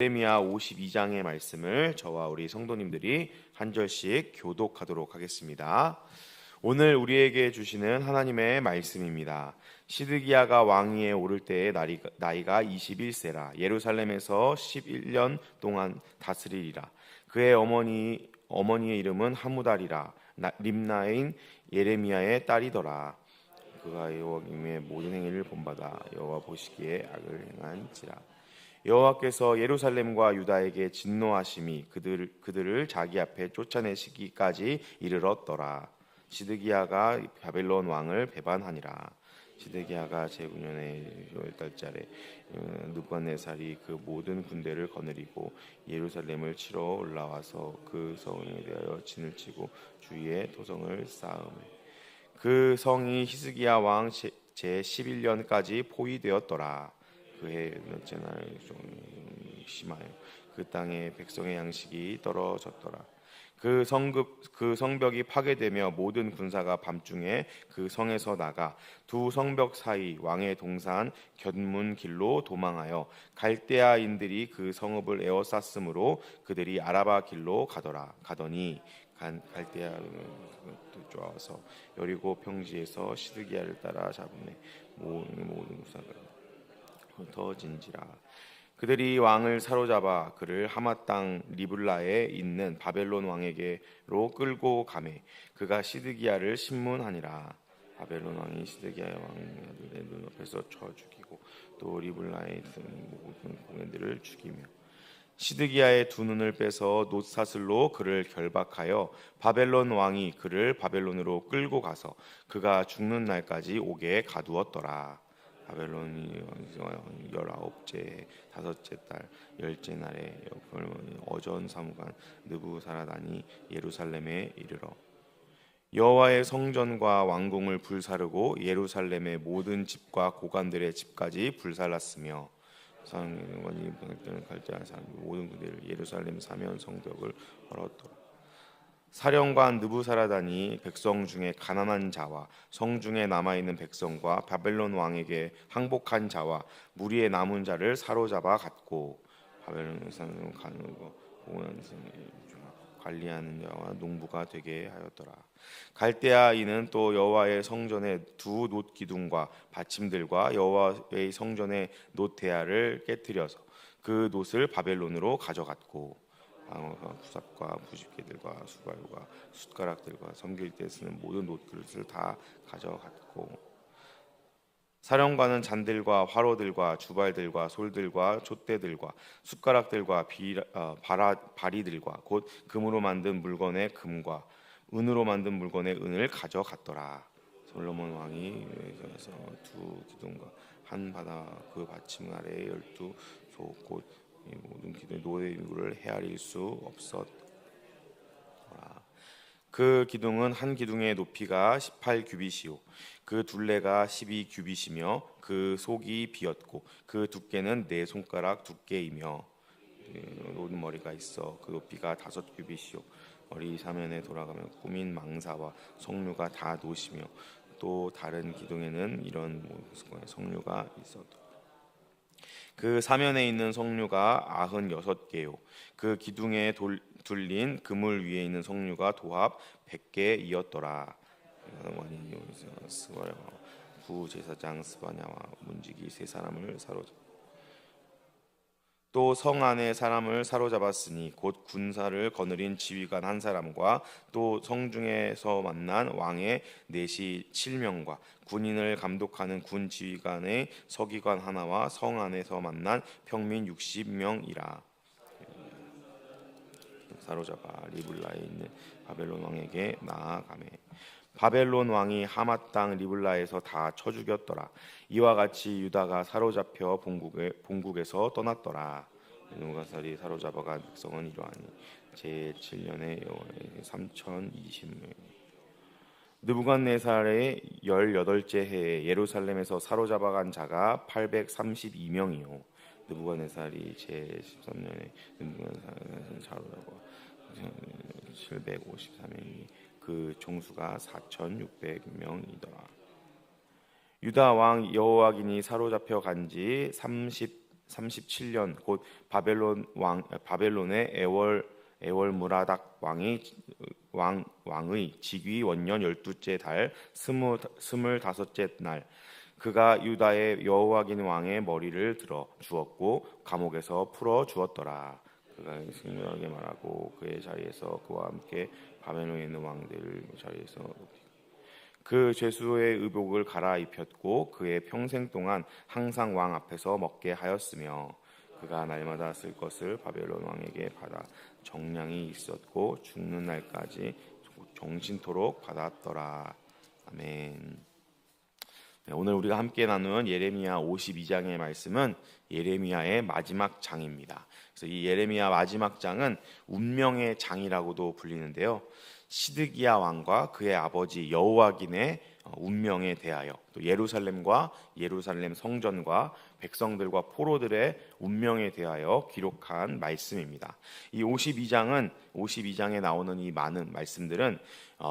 예레미야 52장의 말씀을 저와 우리 성도님들이 한 절씩 교독하도록 하겠습니다. 오늘 우리에게 주시는 하나님의 말씀입니다. 시드기야가 왕위에 오를 때의 나이가 21세라. 예루살렘에서 11년 동안 다스리리라. 그의 어머니의 이름은 하무달이라. 림나인 예레미야의 딸이더라. 그가 여호와님의 모든 행위를 본받아 여호와 보시기에 악을 행한지라. 여호와께서 예루살렘과 유다에게 진노하심이 그들을 자기 앞에 쫓아내시기까지 이르렀더라. 시드기야가 바벨론 왕을 배반하니라. 시드기야가 제9년의 10달짜리 느부갓네살이 그 모든 군대를 거느리고 예루살렘을 치러 올라와서 그 성에 대하여 진을 치고 주위에 도성을 쌓음에 그 성이 히스기야 왕 제11년까지 포위되었더라. 그해 넷째 날 심하여 그 땅에 백성의 양식이 떨어졌더라. 그 성벽이 파괴되며 모든 군사가 밤중에 그 성에서 나가 두 성벽 사이 왕의 동산 견문 길로 도망하여 갈대아인들이 그 성읍을 에워쌌으므로 그들이 아라바 길로 가더니 갈대아인은 쫓아와서 여리고 평지에서 시드기야를 따라 잡으매 모든 군사가 흩어진지라. 그들이 왕을 사로잡아 그를 하맛 땅 리블라에 있는 바벨론 왕에게로 끌고 가매 그가 시드기야를 신문하니라. 바벨론 왕이 시드기야 왕의 눈앞에서 쳐 죽이고 또 리블라에 있는 모든 공인들을 죽이며 시드기야의 두 눈을 빼서 놋사슬로 그를 결박하여 바벨론 왕이 그를 바벨론으로 끌고 가서 그가 죽는 날까지 옥에 가두었더라. 바벨론이 19째 다섯째 달 10째 날에 어전 사무관 느부사라단이 예루살렘에 이르러 여호와의 성전과 왕궁을 불사르고 예루살렘의 모든 집과 고관들의 집까지 불살랐으며 상관이 갈대아 사람 모든 군대를 예루살렘 사면 성벽을 헐었더라. 사령관 느부사라단이 백성 중에 가난한 자와 성 중에 남아있는 백성과 바벨론 왕에게 항복한 자와 무리에 남은 자를 사로잡아 갔고 바벨론 사람을 가누고 관리하는 자와 농부가 되게 하였더라. 갈대아인은 또 여호와의 성전의 두 놋 기둥과 받침들과 여호와의 성전의 놋 대야를 깨뜨려서 그 놋을 바벨론으로 가져갔고 방어가 부삽과 부집개들과 수갈과 숟가락들과 섬길 때 쓰는 모든 놋그릇을 다 가져갔고 사령관은 잔들과 화로들과 주발들과 솔들과 촛대들과 숟가락들과 바리들과 곧 금으로 만든 물건의 금과 은으로 만든 물건의 은을 가져갔더라. 솔로몬 왕이 에서 두 기둥과 한 바다 그 받침 아래에 12소 곧 모든 기둥의 노를 헤아릴 수 없었더라. 그 기둥은 한 기둥의 높이가 18규빗이요 그 둘레가 12규빗이며 그 속이 비었고 그 두께는 4손가락 두께이며 놓은 머리가 있어 그 높이가 5규빗이요 머리 사면에 돌아가며 꾸민 망사와 석류가 다 노시며 또 다른 기둥에는 이런 석류가 있었더라. 그 사면에 있는 석류가 96개요 그 기둥에 둘린 그물 위에 있는 석류가 도합 100개이었더라. 부제사장 스바냐와 문지기 세 사람을 사로잡고 또 성 안에 사람을 사로잡았으니 곧 군사를 거느린 지휘관 한 사람과 또 성중에서 만난 왕의 내시 7명과 군인을 감독하는 군 지휘관의 서기관 하나와 성 안에서 만난 평민 60명이라. 사로잡아 리블라에 있는 바벨론 왕에게 나아가매 바벨론 왕이 하맛 땅 리블라에서 다 쳐 죽였더라. 이와 같이 유다가 사로잡혀 본국에서 떠났더라. 느부갓네살이 사로잡아간 백성은 이러하니 제7년에 3020명 느부갓네살의 18째 해에 예루살렘에서 사로잡아간 자가 832명이요 느부갓네살이 제13년에 느부갓네살을 사로잡아 754명이 그 종수가 4600명이더라. 유다 왕 여호와긴이 사로잡혀 간지 37년 곧 바벨론의 에월무라닥 왕의 즉위 원년 12째 달 25째 날 그가 유다의 여호와긴 왕의 머리를 들어 주었고 감옥에서 풀어 주었더라. 그가 승리하게 말하고 그의 자리에서 그와 함께 바벨론에 있는 왕들 자리에서 그 죄수의 의복을 갈아입혔고 그의 평생 동안 항상 왕 앞에서 먹게 하였으며 그가 날마다 쓸 것을 바벨론 왕에게 받아 정량이 있었고 죽는 날까지 정신토록 받았더라. 아멘. 네, 오늘 우리가 함께 나눈 예레미야 52장의 말씀은 예레미야의 마지막 장입니다. 그래서 이 예레미야 마지막 장은 운명의 장이라고도 불리는데요. 시드기야 왕과 그의 아버지 여호와긴의 운명에 대하여 또 예루살렘과 예루살렘 성전과 백성들과 포로들의 운명에 대하여 기록한 말씀입니다. 이 52장에 나오는 이 많은 말씀들은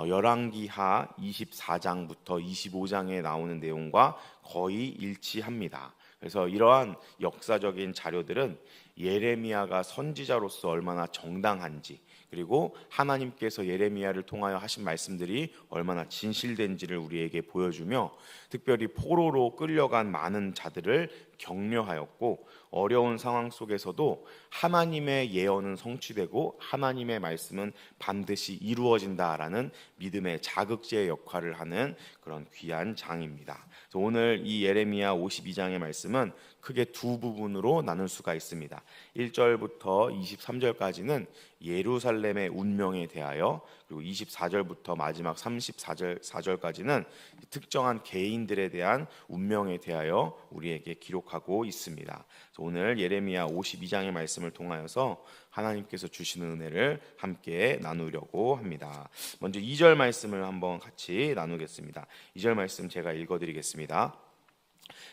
열왕기하 24장부터 25장에 나오는 내용과 거의 일치합니다. 그래서 이러한 역사적인 자료들은 예레미야가 선지자로서 얼마나 정당한지 그리고 하나님께서 예레미야를 통하여 하신 말씀들이 얼마나 진실된지를 우리에게 보여주며 특별히 포로로 끌려간 많은 자들을 격려하였고 어려운 상황 속에서도 하나님의 예언은 성취되고 하나님의 말씀은 반드시 이루어진다라는 믿음의 자극제의 역할을 하는 그런 귀한 장입니다. 그래서 오늘 이 예레미야 52장의 말씀은 크게 두 부분으로 나눌 수가 있습니다. 1절부터 23절까지는 예루살렘의 운명에 대하여 그리고 24절부터 마지막 34절까지는 특정한 개인들에 대한 운명에 대하여 우리에게 기록하고 있습니다. 오늘 예레미야 52장의 말씀을 통하여서 하나님께서 주시는 은혜를 함께 나누려고 합니다. 먼저 2절 말씀을 한번 같이 나누겠습니다. 2절 말씀 제가 읽어드리겠습니다.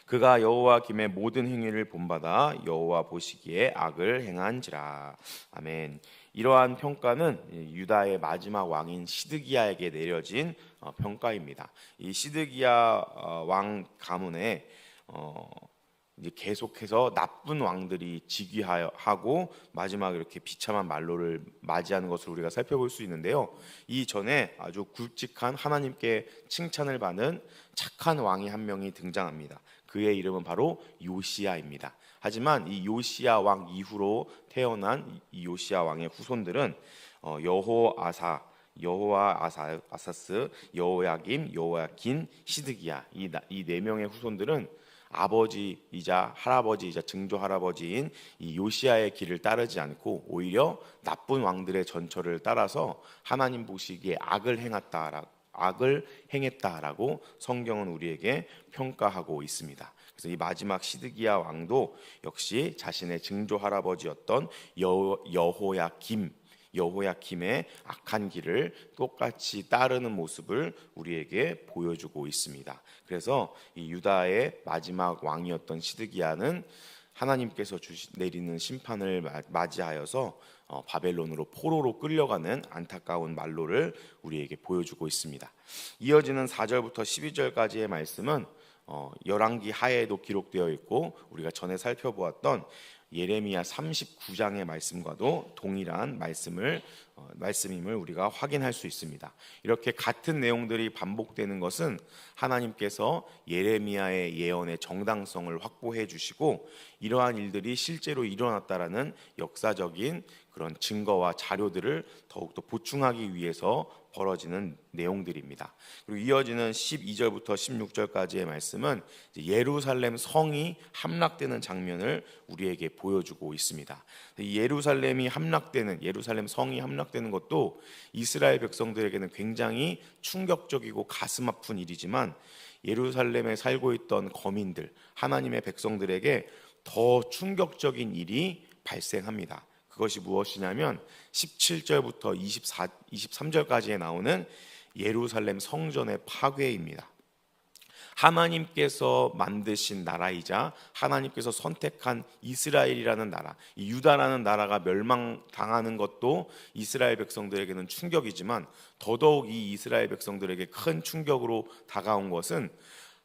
그가 여호와 김의 모든 행위를 본받아 여호와 보시기에 악을 행한지라. 아멘. 이러한 평가는 유다의 마지막 왕인 시드기야에게 내려진 평가입니다. 이 시드기야 왕 가문에 이제 계속해서 나쁜 왕들이 즉위하고 마지막 이렇게 비참한 말로를 맞이하는 것을 우리가 살펴볼 수 있는데요. 이전에 아주 굵직한 하나님께 칭찬을 받는 착한 왕이 한 명이 등장합니다. 그의 이름은 바로 요시야입니다. 하지만 이 요시야 왕 이후로 태어난 이 요시야 왕의 후손들은 여호아사스, 여호야김, 여호야긴, 시드기야 이 네 명의 후손들은 아버지이자 할아버지이자 증조 할아버지인 이 요시야의 길을 따르지 않고 오히려 나쁜 왕들의 전철을 따라서 하나님 보시기에 악을 행했다라고 성경은 우리에게 평가하고 있습니다. 그래서 이 마지막 시드기야 왕도 역시 자신의 증조 할아버지였던 여호야김의 악한 길을 똑같이 따르는 모습을 우리에게 보여주고 있습니다. 그래서 이 유다의 마지막 왕이었던 시드기야는 하나님께서 내리는 심판을 맞이하여서 바벨론으로 포로로 끌려가는 안타까운 말로를 우리에게 보여주고 있습니다. 이어지는 4절부터 12절까지의 말씀은 열왕기 하에도 기록되어 있고 우리가 전에 살펴보았던 예레미야 39장의 말씀과도 동일한 말씀임을 우리가 확인할 수 있습니다. 이렇게 같은 내용들이 반복되는 것은 하나님께서 예레미야의 예언의 정당성을 확보해 주시고 이러한 일들이 실제로 일어났다라는 역사적인 그런 증거와 자료들을 더욱더 보충하기 위해서 벌어지는 내용들입니다. 그리고 이어지는 12절부터 16절까지의 말씀은 예루살렘 성이 함락되는 장면을 우리에게 보여주고 있습니다. 예루살렘 성이 함락되는 것도 이스라엘 백성들에게는 굉장히 충격적이고 가슴 아픈 일이지만 예루살렘에 살고 있던 거민들, 하나님의 백성들에게 더 충격적인 일이 발생합니다. 그것이 무엇이냐면 17절부터 23절까지에 나오는 예루살렘 성전의 파괴입니다. 하나님께서 만드신 나라이자 하나님께서 선택한 이스라엘이라는 나라, 이 유다라는 나라가 멸망당하는 것도 이스라엘 백성들에게는 충격이지만 더더욱 이 이스라엘 백성들에게 큰 충격으로 다가온 것은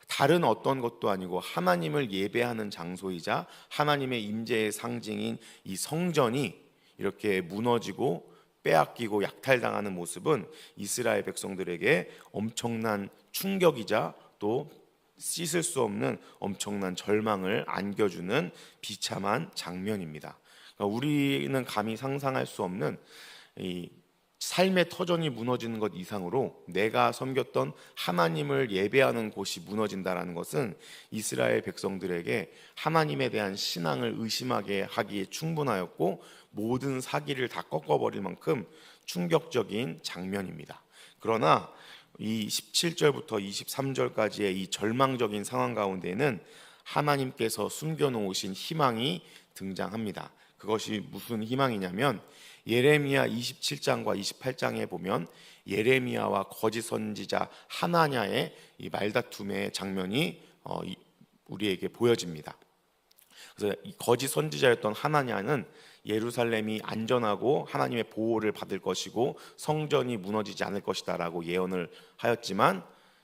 다른 어떤 것도 아니고 하나님을 예배하는 장소이자 하나님의 임재의 상징인 이 성전이 이렇게 무너지고 빼앗기고 약탈당하는 모습은 이스라엘 백성들에게 엄청난 충격이자 또 씻을 수 없는 엄청난 절망을 안겨주는 비참한 장면입니다. 그러니까 우리는 감히 상상할 수 없는 이 삶의 터전이 무너지는 것 이상으로 내가 섬겼던 하나님을 예배하는 곳이 무너진다는 것은 이스라엘 백성들에게 하나님에 대한 신앙을 의심하게 하기에 충분하였고 모든 사기를 다 꺾어버릴 만큼 충격적인 장면입니다. 그러나 이 17절부터 23절까지의 이 절망적인 상황 가운데는 하나님께서 숨겨놓으신 희망이 등장합니다. 그것이 무슨 희망이냐면 예레미야 27장과 28장에 보면 예레미야와 거짓 선지자 하나냐의 이 말다툼의 장면이 우리에게 보여집니다. 그래서 이 거짓 선지자였던 하나냐는 예루살렘이 안전하고 하나님의 보호를 받을 것이고 성전이 무너지지 않을 것이다라고 예언을 하였지만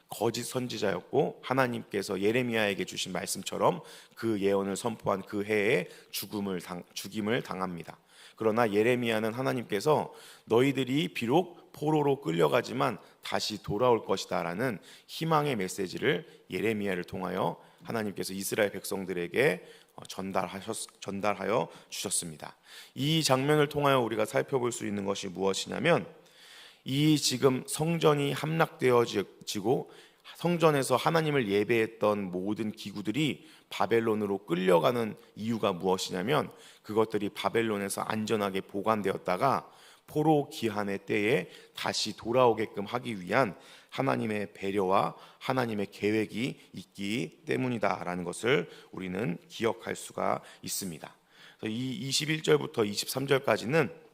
거짓 선지자였고 하나님께서 예레미야에게 주신 말씀처럼 그 예언을 선포한 그 해에 죽임을 당합니다. 그러나 예레미야는 하나님께서 너희들이 비록 포로로 끌려가지만 다시 돌아올 것이다 라는 희망의 메시지를 예레미야를 통하여 하나님께서 이스라엘 백성들에게 전달하여 주셨습니다. 이 장면을 통하여 우리가 살펴볼 수 있는 것이 무엇이냐면 이 지금 성전이 함락되어지고 성전에서 하나님을 예배했던 모든 기구들이 바벨론으로 끌려가는 이유가 무엇이냐면 그것들이 바벨론에서 안전하게 보관되었다가 포로 기한의 때에 다시 돌아오게끔 하기 위한 하나님의 배려와 하나님의 계획이 있기 때문이다라는 것을 우리는 기억할 수가 있습니다. 이 21절부터 23절까지는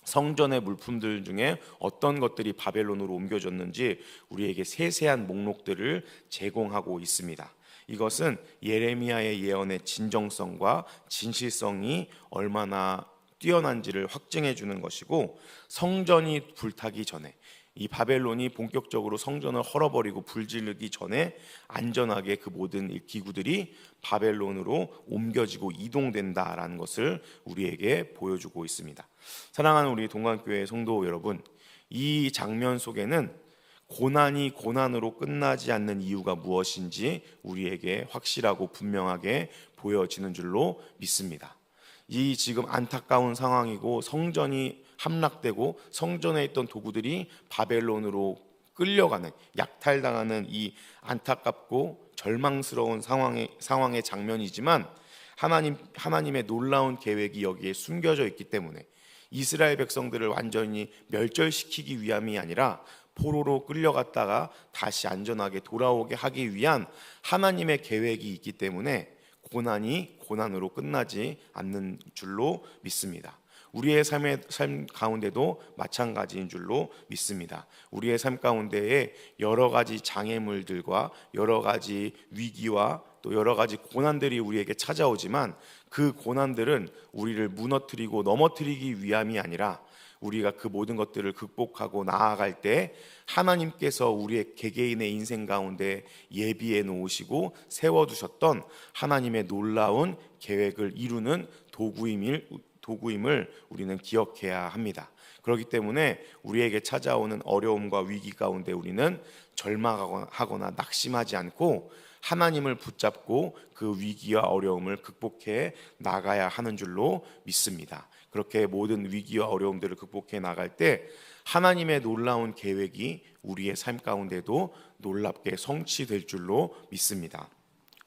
성전의 물품들 중에 어떤 것들이 바벨론으로 옮겨졌는지 우리에게 세세한 목록들을 제공하고 있습니다. 이것은 예레미야의 예언의 진정성과 진실성이 얼마나 뛰어난지를 확증해 주는 것이고 성전이 불타기 전에 이 바벨론이 본격적으로 성전을 헐어버리고 불지르기 전에 안전하게 그 모든 기구들이 바벨론으로 옮겨지고 이동된다라는 것을 우리에게 보여주고 있습니다. 사랑하는 우리 동관교회 성도 여러분, 이 장면 속에는 고난이 고난으로 끝나지 않는 이유가 무엇인지 우리에게 확실하고 분명하게 보여지는 줄로 믿습니다. 이 지금 안타까운 상황이고 성전이 함락되고 성전에 있던 도구들이 바벨론으로 끌려가는 약탈당하는 안타깝고 절망스러운 상황의 장면이지만 하나님의 놀라운 계획이 여기에 숨겨져 있기 때문에 이스라엘 백성들을 완전히 멸절시키기 위함이 아니라 포로로 끌려갔다가 다시 안전하게 돌아오게 하기 위한 하나님의 계획이 있기 때문에 고난이 고난으로 끝나지 않는 줄로 믿습니다. 우리의 삶 가운데도 마찬가지인 줄로 믿습니다. 우리의 삶 가운데에 여러 가지 장애물들과 여러 가지 위기와 또 여러 가지 고난들이 우리에게 찾아오지만 그 고난들은 우리를 무너뜨리고 넘어뜨리기 위함이 아니라 우리가 그 모든 것들을 극복하고 나아갈 때 하나님께서 우리의 개개인의 인생 가운데 예비해 놓으시고 세워두셨던 하나님의 놀라운 계획을 이루는 도구임을 우리는 기억해야 합니다. 그렇기 때문에 우리에게 찾아오는 어려움과 위기 가운데 우리는 절망하거나 낙심하지 않고 하나님을 붙잡고 그 위기와 어려움을 극복해 나가야 하는 줄로 믿습니다. 그렇게 모든 위기와 어려움들을 극복해 나갈 때 하나님의 놀라운 계획이 우리의 삶 가운데도 놀랍게 성취될 줄로 믿습니다.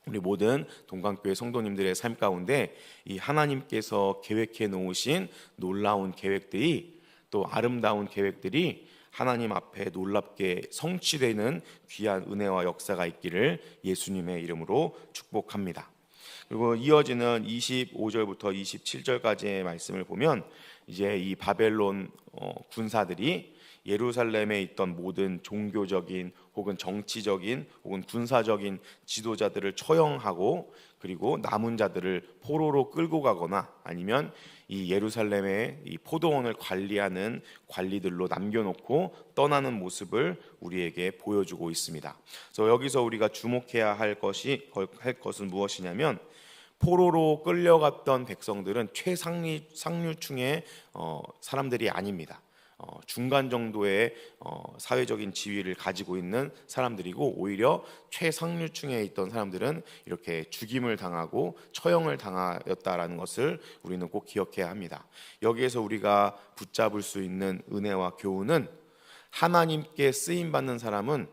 우리 모든 동관교회 성도님들의 삶 가운데 이 하나님께서 계획해 놓으신 놀라운 계획들이 또 아름다운 계획들이 하나님 앞에 놀랍게 성취되는 귀한 은혜와 역사가 있기를 예수님의 이름으로 축복합니다. 그리고 이어지는 25절부터 27절까지의 말씀을 보면 이제 이 바벨론 군사들이 예루살렘에 있던 모든 종교적인 혹은 정치적인 혹은 군사적인 지도자들을 처형하고 그리고 남은 자들을 포로로 끌고 가거나 아니면 이 예루살렘의 이 포도원을 관리하는 관리들로 남겨놓고 떠나는 모습을 우리에게 보여주고 있습니다. 그래서 여기서 우리가 주목해야 할 것은 무엇이냐면 포로로 끌려갔던 백성들은 최상류층의 사람들이 아닙니다. 중간 정도의 사회적인 지위를 가지고 있는 사람들이고 오히려 최상류층에 있던 사람들은 이렇게 죽임을 당하고 처형을 당하였다라는 것을 우리는 꼭 기억해야 합니다. 여기에서 우리가 붙잡을 수 있는 은혜와 교훈은 하나님께 쓰임 받는 사람은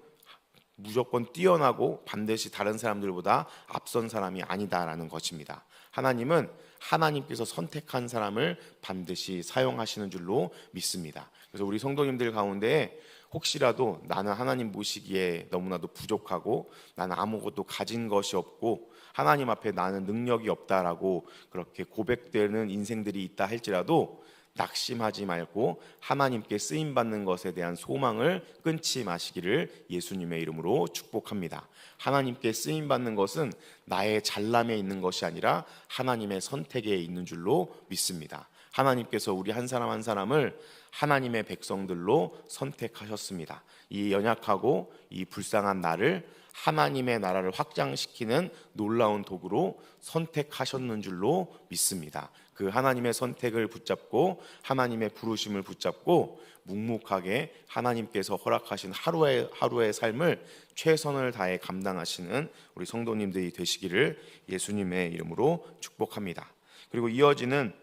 무조건 뛰어나고 반드시 다른 사람들보다 앞선 사람이 아니다라는 것입니다. 하나님은 하나님께서 선택한 사람을 반드시 사용하시는 줄로 믿습니다. 그래서 우리 성도님들 가운데 혹시라도 나는 하나님 모시기에 너무나도 부족하고 나는 아무것도 가진 것이 없고 하나님 앞에 나는 능력이 없다라고 그렇게 고백되는 인생들이 있다 할지라도 낙심하지 말고 하나님께 쓰임 받는 것에 대한 소망을 끊지 마시기를 예수님의 이름으로 축복합니다. 하나님께 쓰임 받는 것은 나의 잘남에 있는 것이 아니라 하나님의 선택에 있는 줄로 믿습니다. 하나님께서 우리 한 사람 한 사람을 하나님의 백성들로 선택하셨습니다. 이 연약하고 이 불쌍한 나를 하나님의 나라를 확장시키는 놀라운 도구로 선택하셨는 줄로 믿습니다. 그 하나님의 선택을 붙잡고 하나님의 부르심을 붙잡고 묵묵하게 하나님께서 허락하신 하루의 삶을 최선을 다해 감당하시는 우리 성도님들이 되시기를 예수님의 이름으로 축복합니다. 그리고 이어지는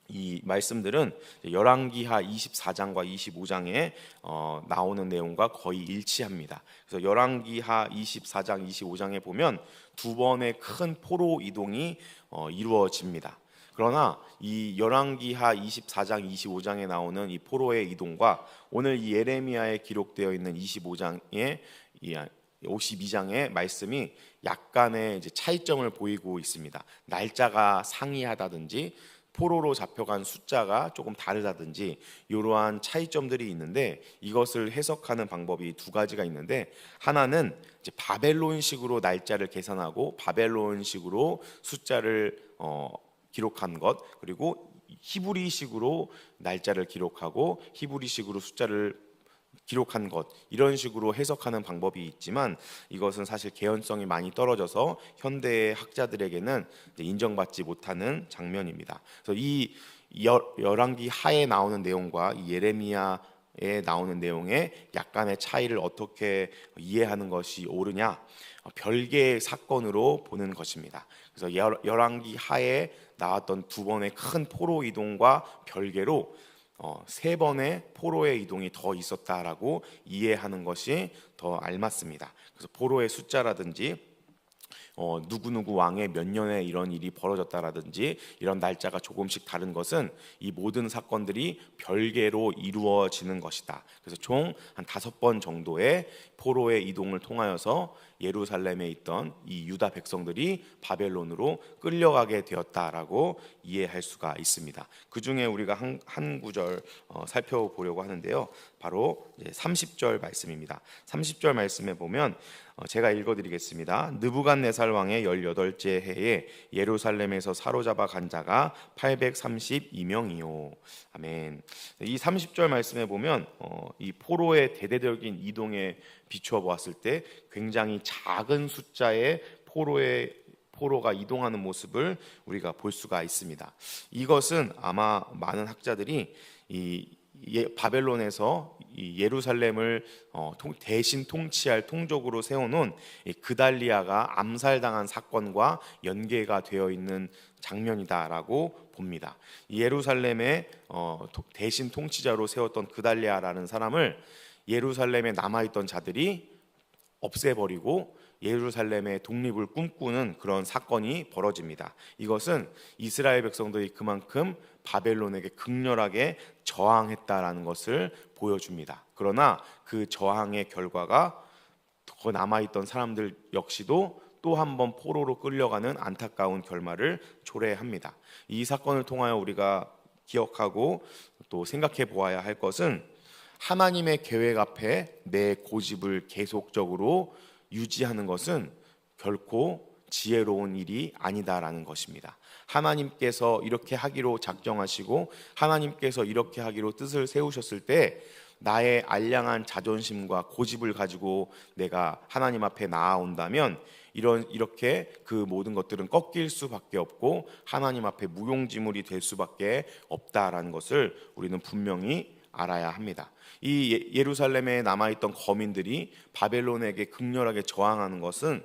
이 말씀들은 열왕기하 24장과 25장에 나오는 내용과 거의 일치합니다. 그래서 열왕기하 24장, 25장에 보면 두 번의 큰 포로 이동이 이루어집니다. 그러나 이 열왕기하 24장, 25장에 나오는 이 포로의 이동과 오늘 이 예레미야에 기록되어 있는 25장의 52장의 말씀이 약간의 이제 차이점을 보이고 있습니다. 날짜가 상이하다든지 포로로 잡혀간 숫자가 조금 다르다든지 이러한 차이점들이 있는데 이것을 해석하는 방법이 두 가지가 있는데 하나는 이제 바벨론식으로 날짜를 계산하고 바벨론식으로 숫자를 기록한 것 그리고 히브리식으로 날짜를 기록하고 히브리식으로 숫자를 기록한 것 이런 식으로 해석하는 방법이 있지만 이것은 사실 개연성이 많이 떨어져서 현대의 학자들에게는 인정받지 못하는 장면입니다. 그래서 이 열왕기 하에 나오는 내용과 이 예레미야에 나오는 내용의 약간의 차이를 어떻게 이해하는 것이 옳으냐 별개의 사건으로 보는 것입니다. 그래서 열왕기 하에 나왔던 두 번의 큰 포로 이동과 별개로 세 번의 포로의 이동이 더 있었다라고 이해하는 것이 더 알맞습니다. 그래서 포로의 숫자라든지 누구누구 왕의 몇 년에 이런 일이 벌어졌다라든지 이런 날짜가 조금씩 다른 것은 이 모든 사건들이 별개로 이루어지는 것이다. 그래서 총 한 5번 정도의 포로의 이동을 통하여서 예루살렘에 있던 이 유다 백성들이 바벨론으로 끌려가게 되었다라고 이해할 수가 있습니다. 그 중에 우리가 한 구절 살펴보려고 하는데요. 바로 30절 말씀입니다. 30절 말씀에 보면 제가 읽어드리겠습니다. 느부갓네살 왕의 18째 해에 예루살렘에서 사로잡아 간 자가 832명이요. 아멘. 이 30절 말씀에 보면 이 포로의 대대적인 이동에 비추어 보았을 때 굉장히 작은 숫자의 포로가 이동하는 모습을 우리가 볼 수가 있습니다. 이것은 아마 많은 학자들이 바벨론에서 이 예루살렘을 대신 통치할 통족으로 세워놓은 그달리아가 암살당한 사건과 연계가 되어 있는 장면이다라고 봅니다. 예루살렘의 대신 통치자로 세웠던 그달리아라는 사람을 예루살렘에 남아있던 자들이 없애버리고 예루살렘의 독립을 꿈꾸는 그런 사건이 벌어집니다. 이것은 이스라엘 백성들이 그만큼 바벨론에게 극렬하게 저항했다라는 것을 보여줍니다. 그러나 그 저항의 결과가 더 남아있던 사람들 역시도 또 한 번 포로로 끌려가는 안타까운 결말을 초래합니다. 이 사건을 통하여 우리가 기억하고 또 생각해 보아야 할 것은 하나님의 계획 앞에 내 고집을 계속적으로 유지하는 것은 결코 지혜로운 일이 아니다라는 것입니다. 하나님께서 이렇게 하기로 작정하시고 하나님께서 이렇게 하기로 뜻을 세우셨을 때 나의 알량한 자존심과 고집을 가지고 내가 하나님 앞에 나아온다면 이렇게 그 모든 것들은 꺾일 수밖에 없고 하나님 앞에 무용지물이 될 수밖에 없다라는 것을 우리는 분명히 알아야 합니다. 이 예루살렘에 남아있던 거민들이 바벨론에게 극렬하게 저항하는 것은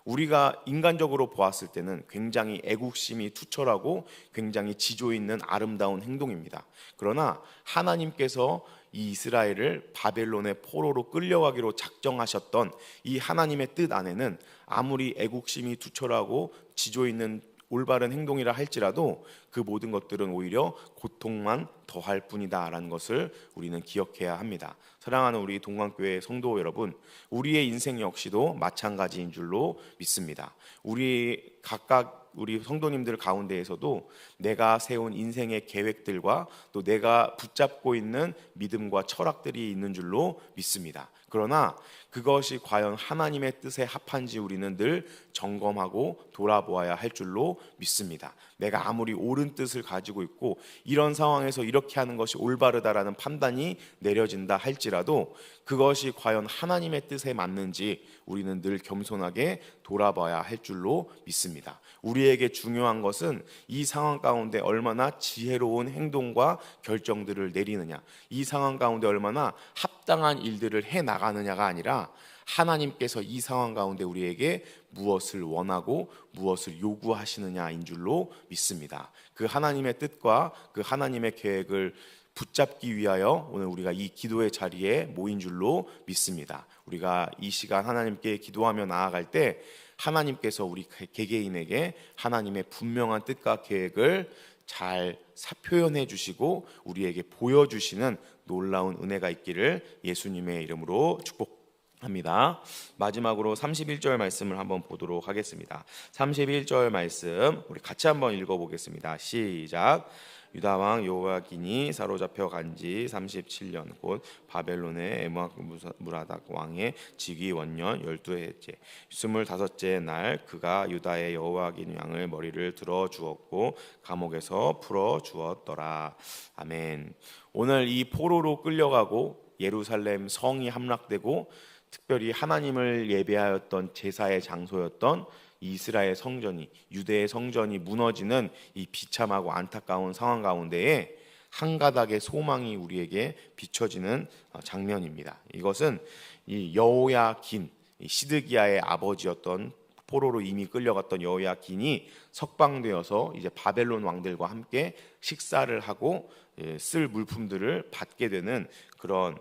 우리가 인간적으로 보았을 때는 굉장히 애국심이 투철하고 굉장히 지조 있는 아름다운 행동입니다. 그러나 하나님께서 이 이스라엘을 바벨론의 포로로 끌려가기로 작정하셨던 이 하나님의 뜻 안에는 아무리 애국심이 투철하고 지조 있는 올바른 행동이라 할지라도 그 모든 것들은 오히려 고통만 더할 뿐이다라는 것을 우리는 기억해야 합니다. 사랑하는 우리 동관교회 성도 여러분, 우리의 인생 역시도 마찬가지인 줄로 믿습니다. 우리 각각 우리 성도님들 가운데에서도 내가 세운 인생의 계획들과 또 내가 붙잡고 있는 믿음과 철학들이 있는 줄로 믿습니다. 그러나 그것이 과연 하나님의 뜻에 합한지 우리는 늘 점검하고 돌아보아야 할 줄로 믿습니다. 내가 아무리 옳은 뜻을 가지고 있고 이런 상황에서 이렇게 하는 것이 올바르다라는 판단이 내려진다 할지라도 그것이 과연 하나님의 뜻에 맞는지 우리는 늘 겸손하게 돌아봐야 할 줄로 믿습니다. 우리에게 중요한 것은 이 상황 가운데 얼마나 지혜로운 행동과 결정들을 내리느냐, 이 상황 가운데 얼마나 합당한 일들을 해 나가느냐가 아니라 하나님께서 이 상황 가운데 우리에게 무엇을 원하고 무엇을 요구하시느냐인 줄로 믿습니다. 그 하나님의 뜻과 그 하나님의 계획을 붙잡기 위하여 오늘 우리가 이 기도의 자리에 모인 줄로 믿습니다. 우리가 이 시간 하나님께 기도하며 나아갈 때 하나님께서 우리 개개인에게 하나님의 분명한 뜻과 계획을 잘 표현해 주시고 우리에게 보여주시는 놀라운 은혜가 있기를 예수님의 이름으로 축복합니다. 마지막으로 31절 말씀을 한번 보도록 하겠습니다. 31절 말씀 우리 같이 한번 읽어보겠습니다. 시작. 유다 왕 여호야긴이 사로잡혀 간지 37년 곧 바벨론의 에므라닥 왕의 즉위 원년 12해째 25째 날 그가 유다의 여호야긴 왕의 머리를 들어 주었고 감옥에서 풀어 주었더라. 아멘. 오늘 이 포로로 끌려가고 예루살렘 성이 함락되고 특별히 하나님을 예배하였던 제사의 장소였던 이스라엘 성전이 유대의 성전이 무너지는 이 비참하고 안타까운 상황 가운데에 한 가닥의 소망이 우리에게 비춰지는 장면입니다. 이것은 이 여호야긴 시드기야의 아버지였던 포로로 이미 끌려갔던 여호야긴이 석방되어서 이제 바벨론 왕들과 함께 식사를 하고 쓸 물품들을 받게 되는 그런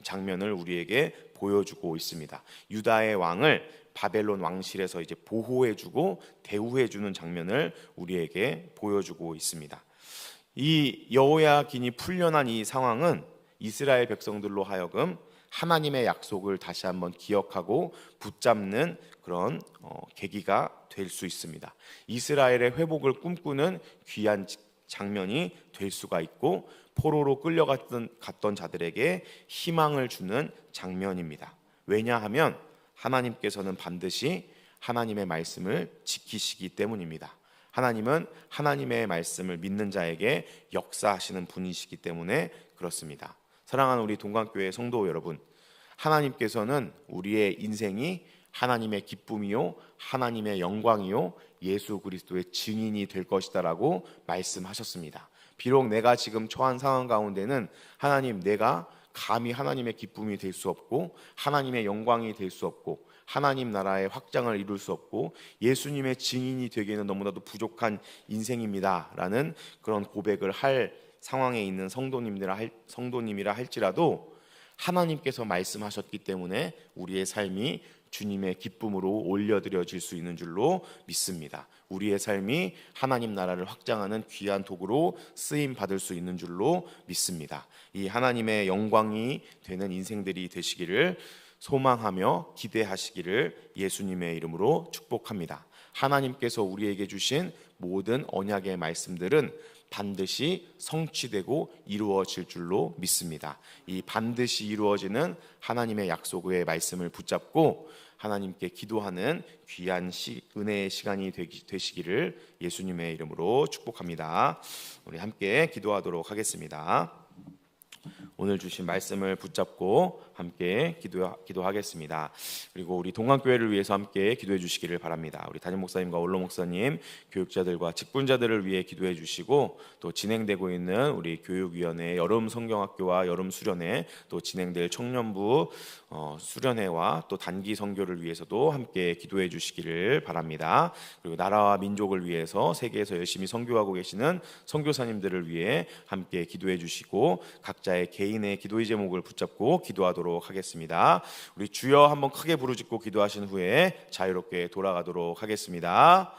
장면을 우리에게 보여주고 있습니다. 유다의 왕을 바벨론 왕실에서 이제 보호해주고 대우해주는 장면을 우리에게 보여주고 있습니다. 이 여호야긴이 풀려난 이 상황은 이스라엘 백성들로 하여금 하나님의 약속을 다시 한번 기억하고 붙잡는 그런 계기가 될 수 있습니다. 이스라엘의 회복을 꿈꾸는 귀한 장면이 될 수가 있고 포로로 끌려갔던 자들에게 희망을 주는 장면입니다. 왜냐하면 하나님께서는 반드시 하나님의 말씀을 지키시기 때문입니다. 하나님은 하나님의 말씀을 믿는 자에게 역사하시는 분이시기 때문에 그렇습니다. 사랑하는 우리 동관교회 성도 여러분, 하나님께서는 우리의 인생이 하나님의 기쁨이요 하나님의 영광이요 예수 그리스도의 증인이 될 것이다라고 말씀하셨습니다. 비록 내가 지금 처한 상황 가운데는 하나님 내가 감히 하나님의 기쁨이 될 수 없고 하나님의 영광이 될 수 없고 하나님 나라의 확장을 이룰 수 없고 예수님의 증인이 되기에는 너무나도 부족한 인생입니다 라는 그런 고백을 할 상황에 있는 성도님이라 할지라도 하나님께서 말씀하셨기 때문에 우리의 삶이 주님의 기쁨으로 올려드려질 수 있는 줄로 믿습니다. 우리의 삶이 하나님 나라를 확장하는 귀한 도구로 쓰임 받을 수 있는 줄로 믿습니다. 이 하나님의 영광이 되는 인생들이 되시기를 소망하며 기대하시기를 예수님의 이름으로 축복합니다. 하나님께서 우리에게 주신 모든 언약의 말씀들은 반드시 성취되고 이루어질 줄로 믿습니다. 이 반드시 이루어지는 하나님의 약속의 말씀을 붙잡고 하나님께 기도하는 귀한 은혜의 시간이 되시기를 예수님의 이름으로 축복합니다. 우리 함께 기도하도록 하겠습니다. 오늘 주신 말씀을 붙잡고 함께 기도하겠습니다. 그리고 우리 동안교회를 위해서 함께 기도해 주시기를 바랍니다. 우리 담임 목사님과 원로 목사님, 교육자들과 직분자들을 위해 기도해 주시고, 또 진행되고 있는 우리 교육위원회 여름 성경학교와 여름 수련회, 또 진행될 청년부 수련회와 또 단기 선교를 위해서도 함께 기도해 주시기를 바랍니다. 그리고 나라와 민족을 위해서 세계에서 열심히 선교하고 계시는 선교사님들을 위해 함께 기도해 주시고, 각자의 개인의 기도의 제목을 붙잡고 기도하도록 하겠습니다. 우리 주여 한번 크게 부르짖고 기도하신 후에 자유롭게 돌아가도록 하겠습니다.